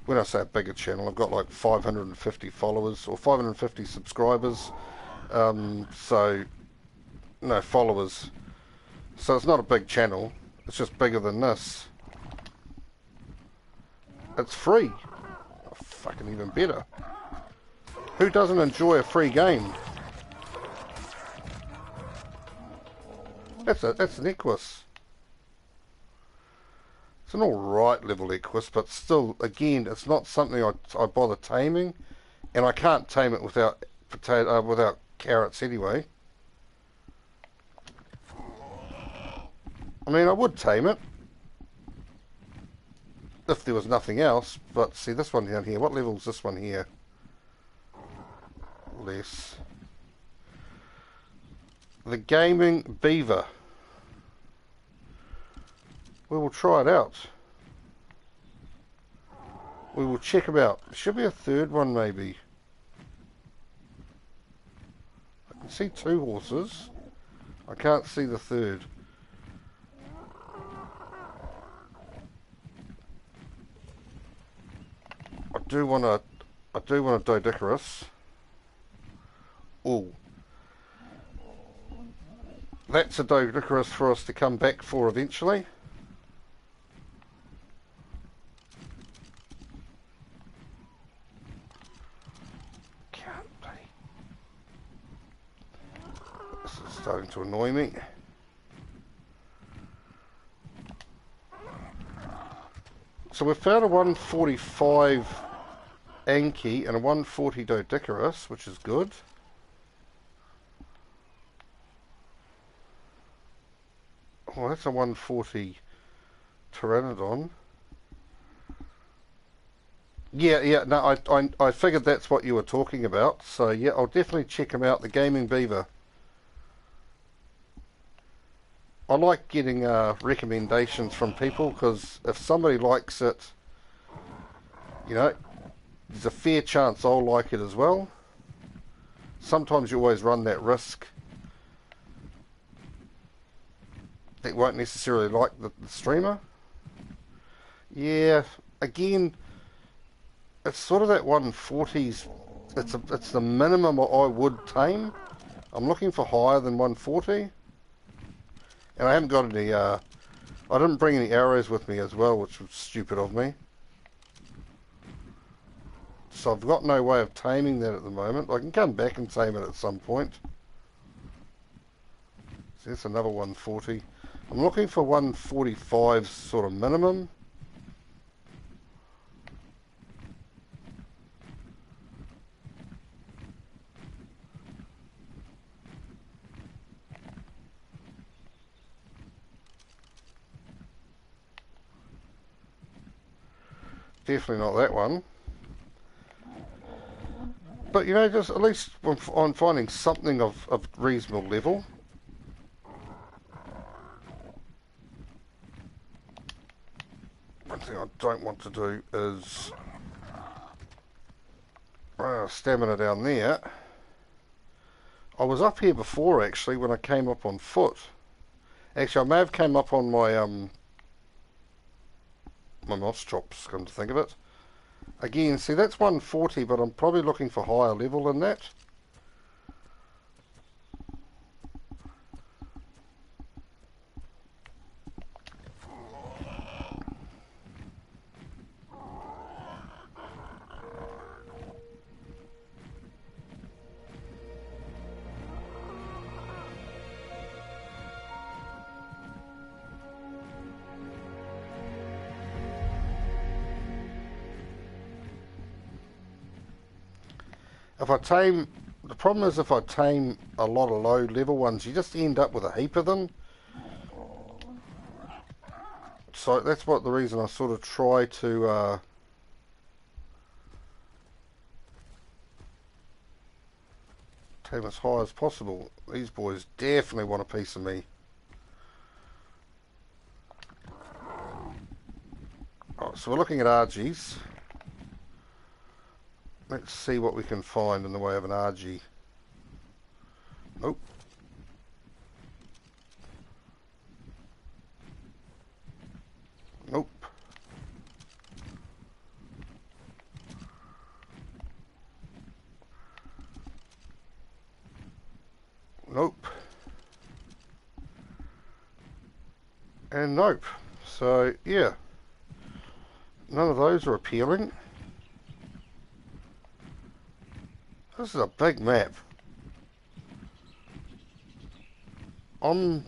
When I say a bigger channel, I've got like 550 followers or 550 subscribers. So no followers. So it's not a big channel. It's just bigger than this. It's free. Oh, fucking even better. Who doesn't enjoy a free game? That's an Equus. It's an alright level Equus, but still, again, it's not something I bother taming, and I can't tame it without without carrots anyway. I mean, I would tame it if there was nothing else, but see this one down here. What level is this one here? Less. The Gaming Beaver. We will try it out. We will check them out. There should be a third one maybe. I can see 2 horses. I can't see the third. I do want a Doedicurus. Oh. That's a Doedicurus for us to come back for eventually. This is starting to annoy me. So we've found a 145 Anki and a 140 Doedicurus, which is good. Oh, that's a 140 Pteranodon. Yeah, no, I figured that's what you were talking about. So yeah, I'll definitely check them out. The Gaming Beaver. I like getting recommendations from people, because if somebody likes it, you know, there's a fair chance I'll like it as well. Sometimes you always run that risk that you won't necessarily like the streamer. Yeah, again, it's sort of that 140s. It's the minimum I would tame. I'm looking for higher than 140, and I haven't got any. I didn't bring any arrows with me as well, which was stupid of me. So I've got no way of taming that at the moment. I can come back and tame it at some point. So that's another 140. I'm looking for 145 sort of minimum. Definitely not that one. But you know, just at least I'm finding something of reasonable level. One thing I don't want to do is stamina down there. I was up here before actually when I came up on foot. Actually, I may have came up on my moss chops, come to think of it. Again, see, that's 140, but I'm probably looking for higher level than that. If I tame, the problem is if I tame a lot of low level ones, you just end up with a heap of them. So that's what the reason I sort of try to tame as high as possible. These boys definitely want a piece of me. Alright, so we're looking at RGs. Let's see what we can find in the way of an RG. Nope. Nope. Nope. And nope. So, yeah. None of those are appealing. This is a big map. I'm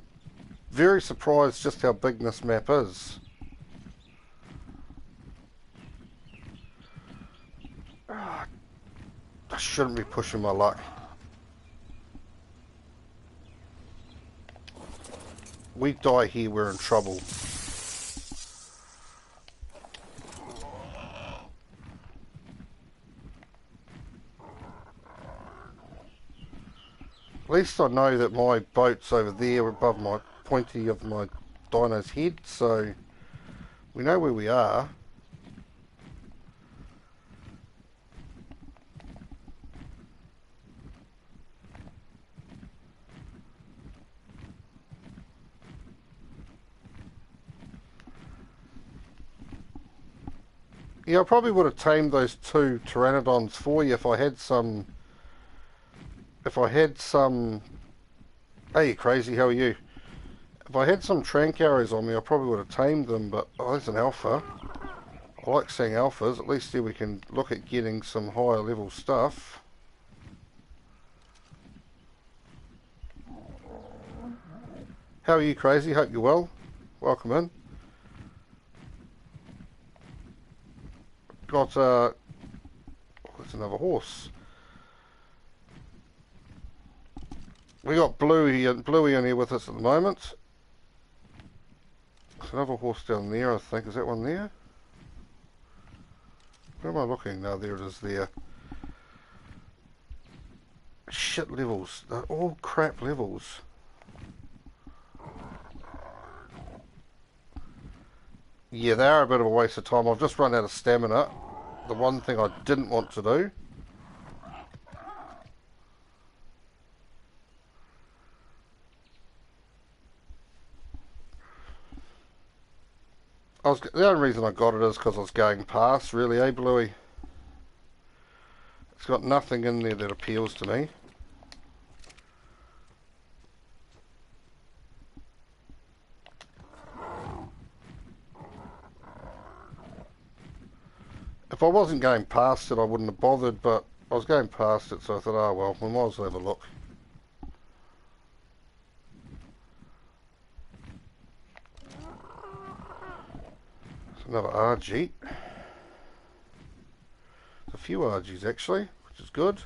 very surprised just how big this map is. I shouldn't be pushing my luck. We die here, we're in trouble. At least I know that my boat's over there above my pointy of my dino's head, so we know where we are. Yeah, I probably would have tamed those two pteranodons for you if I had some... Hey, crazy, how are you? If I had some trank arrows on me, I probably would have tamed them, but... Oh, there's an alpha. I like seeing alphas. At least here we can look at getting some higher level stuff. How are you, crazy? Hope you're well. Welcome in. Got, oh, there's another horse. We got Bluey in here with us at the moment. There's another horse down there, I think. Is that one there? Where am I looking? No, there it is there. Shit levels. They're all crap levels. Yeah, they are a bit of a waste of time. I've just run out of stamina. The one thing I didn't want to do. The only reason I got it is because I was going past, really, eh, Bluey? It's got nothing in there that appeals to me. If I wasn't going past it, I wouldn't have bothered, but I was going past it, so I thought, oh well, we might as well have a look. It's another RG. There's a few RGs actually, which is good.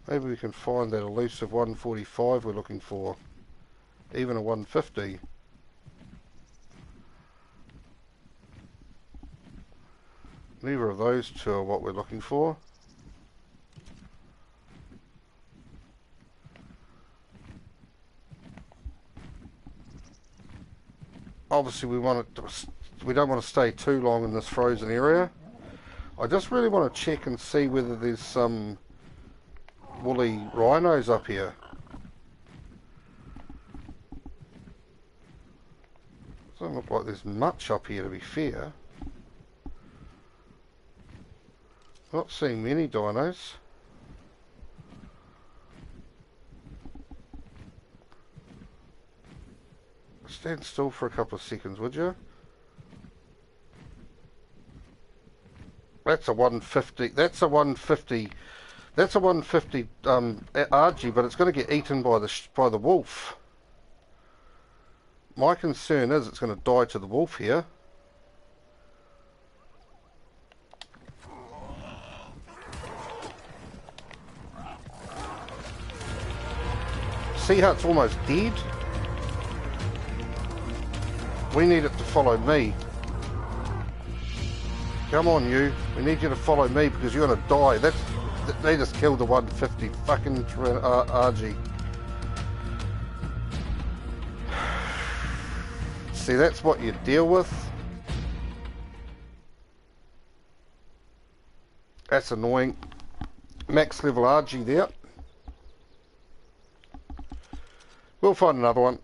Maybe we can find that elusive 145 we're looking for. Even a 150. Neither of those two are what we're looking for. Obviously we don't want to stay too long in this frozen area. I just really want to check and see whether there's some woolly rhinos up here. Doesn't look like there's much up here, to be fair. Not seeing many dinos. Stand still for a couple of seconds, would you? That's a 150. That's a 150. That's a 150 RG, but it's going to get eaten by the wolf. My concern is it's going to die to the wolf here. See how it's almost dead? We need it to follow me. Come on, you. We need you to follow me because you're going to die. They just killed the 150 fucking RG. See, that's what you deal with. That's annoying. Max level RG there. We'll find another one.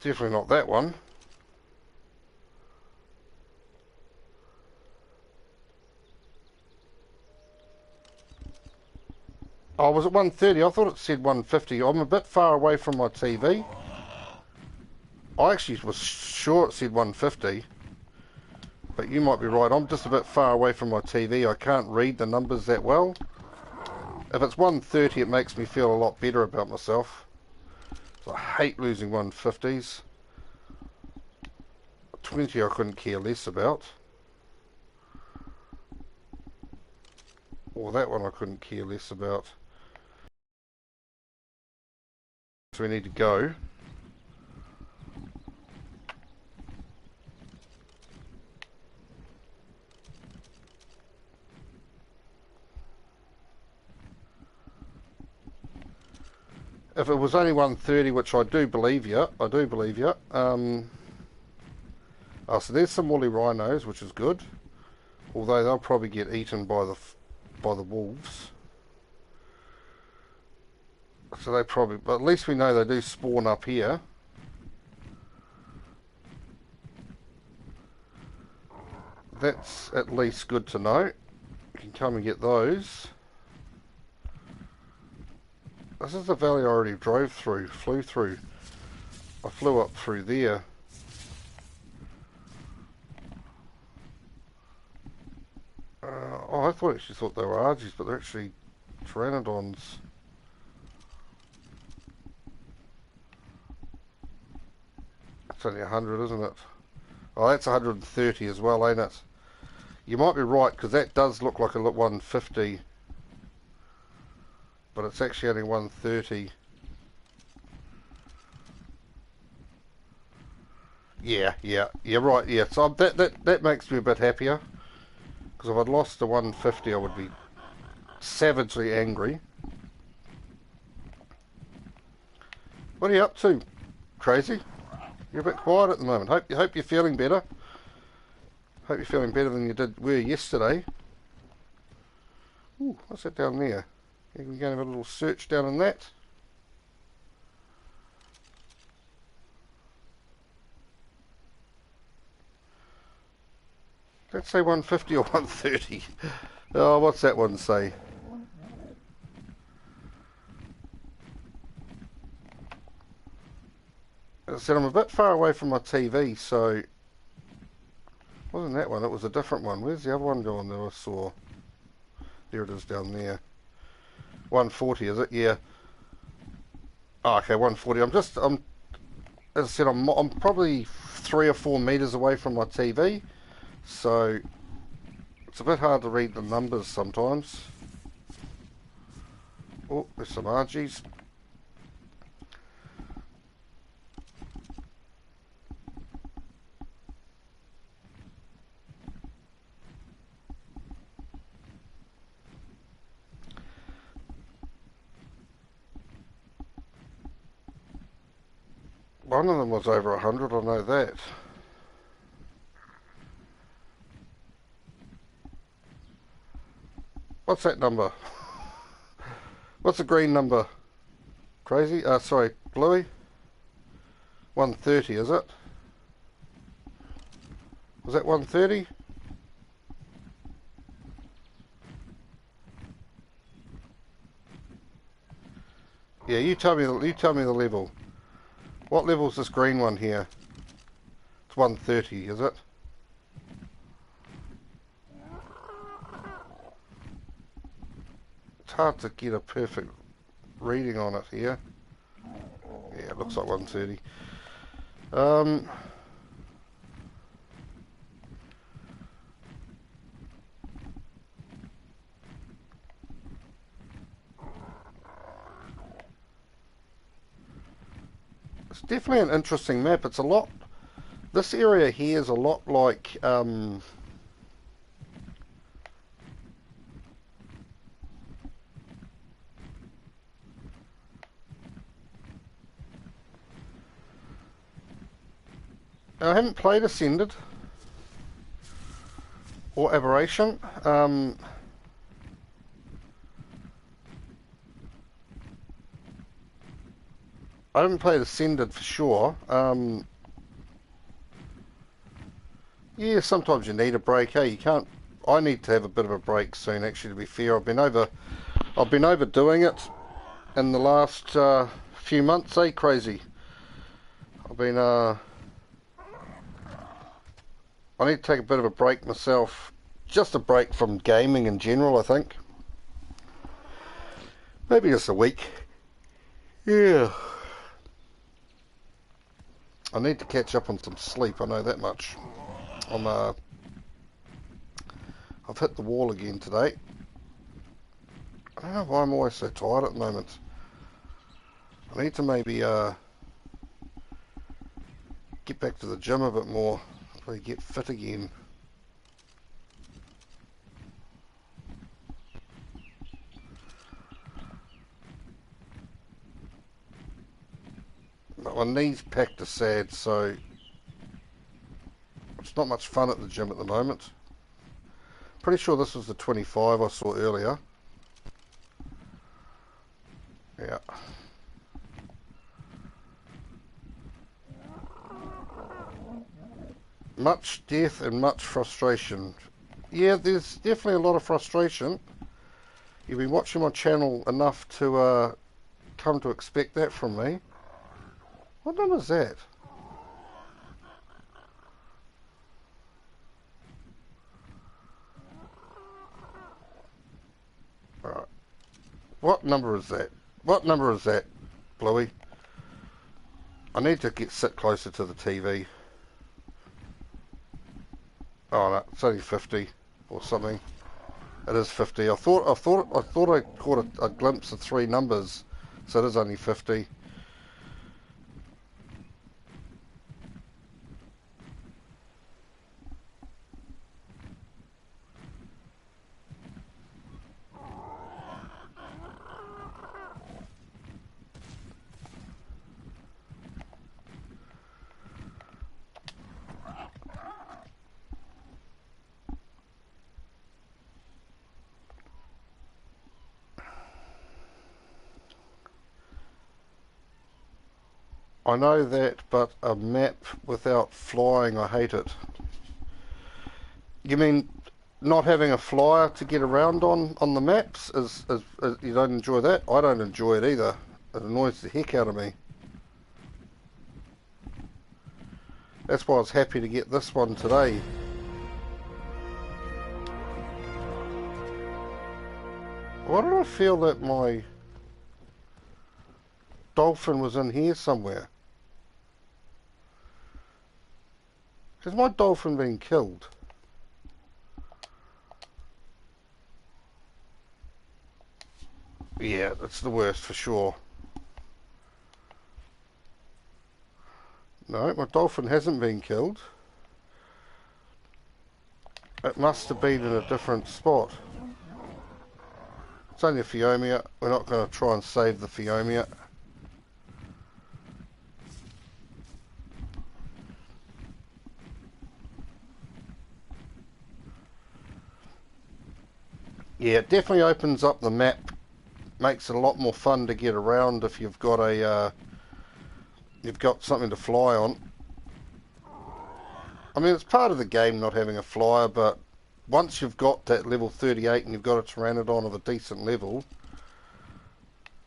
Definitely not that one. Oh, was it 130? I thought it said 150. I'm a bit far away from my TV. I actually was sure it said 150. But you might be right. I'm just a bit far away from my TV. I can't read the numbers that well. If it's 130, it makes me feel a lot better about myself. So I hate losing 150s. 20 I couldn't care less about. Or that one I couldn't care less about. So we need to go. If it was only 130, which I do believe you, oh, so there's some woolly rhinos, which is good. Although they'll probably get eaten by the wolves. So they probably, but at least we know they do spawn up here. That's at least good to know. You can come and get those. This is the valley I already flew through. I flew up through there. Oh, I actually thought they were Argies, but they're actually Pteranodons. It's only 100, isn't it? Oh, that's 130 as well, ain't it? You might be right, because that does look like a 150. But it's actually only 130. Yeah, you're right, yeah. So that makes me a bit happier. Because if I'd lost the 150, I would be savagely angry. What are you up to? Crazy? You're a bit quiet at the moment. Hope you're feeling better. Hope you're feeling better than you were yesterday. Ooh, what's that down there? Yeah, we're going to have a little search down in that. Let's say 150 or 130. Oh, what's that one say? As I said, I'm a bit far away from my TV, so wasn't that one, it was a different one. Where's the other one going that I saw? There it is down there. 140, is it? Yeah. Oh, okay, 140. As I said, I'm probably 3 or 4 meters away from my TV, so it's a bit hard to read the numbers sometimes. Oh, there's some Argies. One of them was over 100, I know that. What's that number? What's the green number? Crazy? Sorry, Bluey? 130, is it? Was that 130? Yeah, you tell me the level. What level's this green one here? It's 130, is it? It's hard to get a perfect reading on it here. Yeah, it looks like 130. It's definitely an interesting map. It's a lot. This area here is a lot like I haven't played Ascended or Aberration. I haven't played Ascended for sure. Yeah, sometimes you need a break. Hey, you can't. I need to have a bit of a break soon. Actually, to be fair, I've been overdoing it in the last few months. Crazy. I've been I need to take a bit of a break myself. Just a break from gaming in general, I think. Maybe just a week. Yeah. I need to catch up on some sleep, I know that much. I've hit the wall again today. I don't know why I'm always so tired at the moment. I need to maybe get back to the gym a bit more. Probably get fit again. But my knees packed are sad, so it's not much fun at the gym at the moment. Pretty sure this was the 25 I saw earlier. Yeah. Much death and much frustration. Yeah, there's definitely a lot of frustration. You've been watching my channel enough to come to expect that from me. What number is that? Alright. What number is that? What number is that, Bluey? I need to sit closer to the TV. Oh no, it's only 50 or something. It is 50. I thought I caught a glimpse of 3 numbers, so it is only 50. I know that, but a map without flying, I hate it. You mean not having a flyer to get around on the maps is you don't enjoy that? I don't enjoy it either. It annoys the heck out of me. That's why I was happy to get this one today. Why did I feel that my dolphin was in here somewhere? Has my dolphin been killed? Yeah, it's the worst for sure. No, my dolphin hasn't been killed. It must have been in a different spot. It's only a Phiomia. We're not going to try and save the Phiomia. Yeah, it definitely opens up the map. Makes it a lot more fun to get around if you've got you've got something to fly on. I mean, it's part of the game not having a flyer, but once you've got that level 38 and you've got a Pteranodon of a decent level,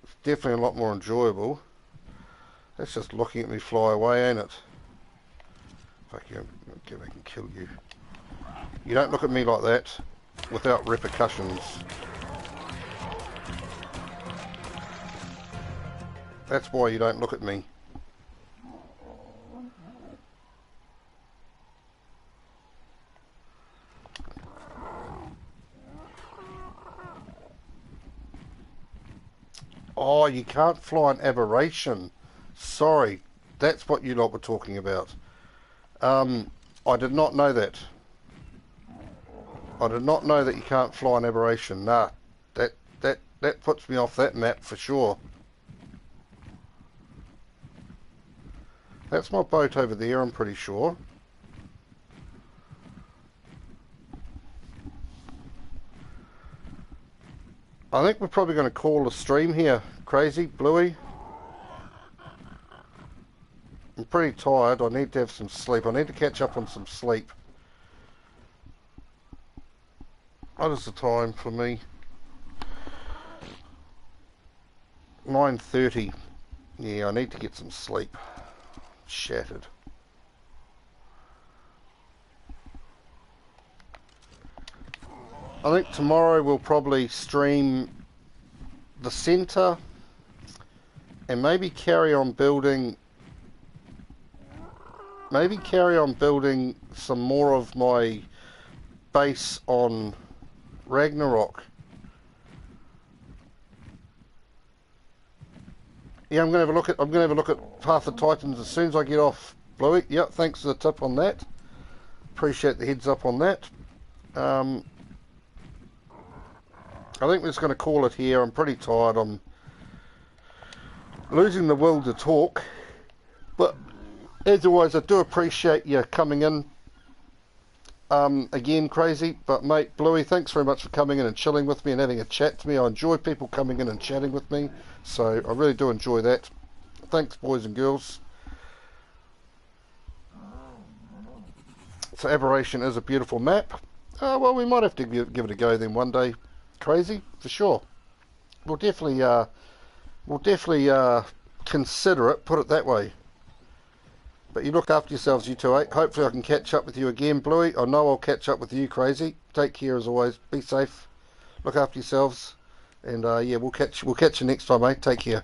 it's definitely a lot more enjoyable. That's just looking at me fly away, ain't it? Fuck you, I can kill you. You don't look at me like that without repercussions. That's why you don't look at me. Oh, you can't fly an aberration. Sorry, that's what you lot were talking about. I did not know that. I did not know that you can't fly an aberration. Nah, that puts me off that map for sure. That's my boat over there, I'm pretty sure. I think we're probably going to call a stream here. Crazy, Bluey. I'm pretty tired. I need to have some sleep. I need to catch up on some sleep. What is the time for me? 9:30. Yeah, I need to get some sleep. Shattered. I think tomorrow we'll probably stream the centre and maybe carry on building some more of my base on Ragnarok. Yeah, I'm going to have a look at Path of Titans as soon as I get off. Bluey, yep, thanks for the tip on that. Appreciate the heads up on that. I think we're just going to call it here. I'm pretty tired. I'm losing the will to talk. But as always, I do appreciate you coming in. Again, Crazy. But mate, Bluey, thanks very much for coming in and chilling with me and having a chat to me. I enjoy people coming in and chatting with me. So I really do enjoy that. Thanks, boys and girls. So Aberration is a beautiful map. Well, we might have to give it a go then one day. Crazy, for sure. We'll definitely consider it, put it that way. But you look after yourselves, you two, eh? Hopefully I can catch up with you again, Bluey. I know I'll catch up with you, Crazy. Take care as always. Be safe. Look after yourselves. And yeah, we'll catch you next time, eh? Take care.